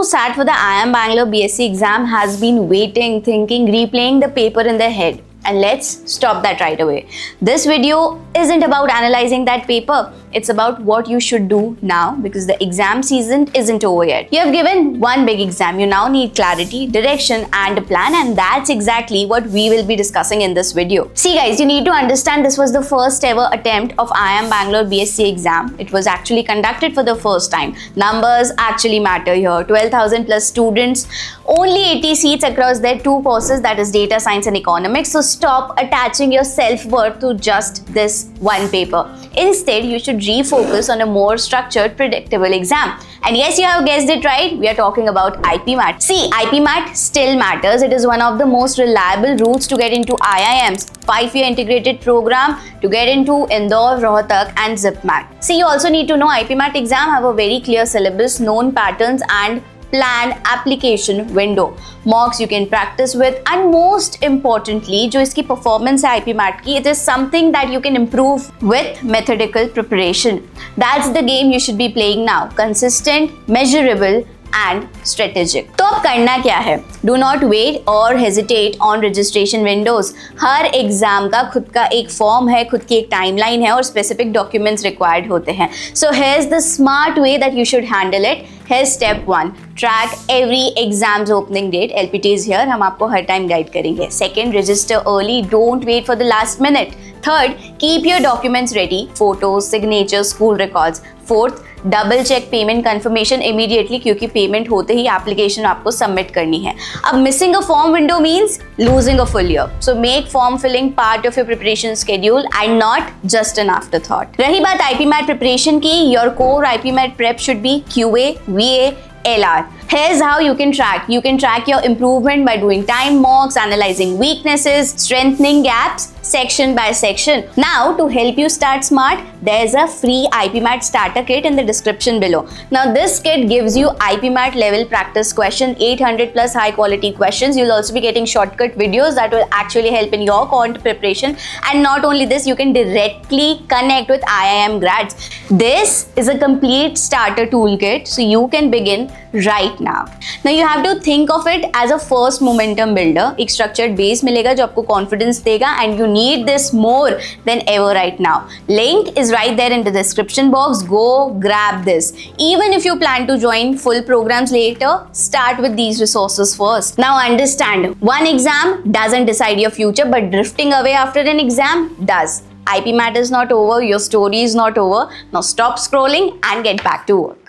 who sat for the IIM Bangalore BSc exam has been waiting, thinking, replaying the paper in their head. And let's stop that right away. This video isn't about analyzing that paper. It's about what you should do now because the exam season isn't over yet. You have given one big exam. You now need clarity, direction, and a plan, and that's exactly what we will be discussing in this video. See guys, you need to understand this was the first ever attempt of IIM Bangalore BSc exam. It was actually conducted for the first time. Numbers actually matter here. 12,000 plus students, only 80 seats across their two courses, that is data science and economics. So stop attaching your self-worth to just this one paper. Instead, you should refocus on a more structured, predictable exam. And yes, you have guessed it right, we are talking about IPMAT. See, IPMAT still matters. It is one of the most reliable routes to get into IIMs. 5-year integrated program to get into Indore, Rohtak and ZipMat. See, you also need to know IPMAT exam have a very clear syllabus, known patterns and planned application window. Mocks you can practice with, and most importantly, जो इसकी performance है IPMAT की, it is something that you can improve with methodical preparation. That's the game you should be playing now. Consistent, measurable and strategic. तो अब करना क्या है? Do not wait or hesitate on registration windows. Her exam का खुद का एक form है, खुद की एक टाइमलाइन है और स्पेसिफिक डॉक्यूमेंट्स रिक्वायर्ड होते हैं. So here's the smart way that you should handle it. Here's step 1. Track every exam's opening date. LPT is here. हम आपको हर टाइम गाइड करेंगे. Second, register early. Don't wait for the last minute. Third, keep your documents ready. Photos, signatures, school records. Fourth, double check payment confirmation immediately क्योंकि payment होते ही application आपको submit करनी है. अब missing a form window means losing a full year. So make form filling part of your preparation schedule and not just an afterthought. रही बात IPMAT preparation की, your core IPMAT prep should be QA, VA, LR. Here's how you can track. You can track your improvement by doing time mocks, analyzing weaknesses, strengthening gaps, section by section. Now, to help you start smart, there's a free IPMAT starter kit in the description below. Now, this kit gives you IPMAT level practice question, 800 plus high quality questions. You'll also be getting shortcut videos that will actually help in your quant preparation. And not only this, you can directly connect with IIM grads. This is a complete starter toolkit, so you can begin right now. Now you have to think of it as a first momentum builder. एक structured base मिलेगा जो आपको confidence देगा, and you need this more than ever right now. Link is right there in the description box. Go grab this. Even if you plan to join full programs later, start with these resources first. Now understand, one exam doesn't decide your future, but drifting away after an exam does. IPMAT is not over, your story is not over. Now stop scrolling and get back to work.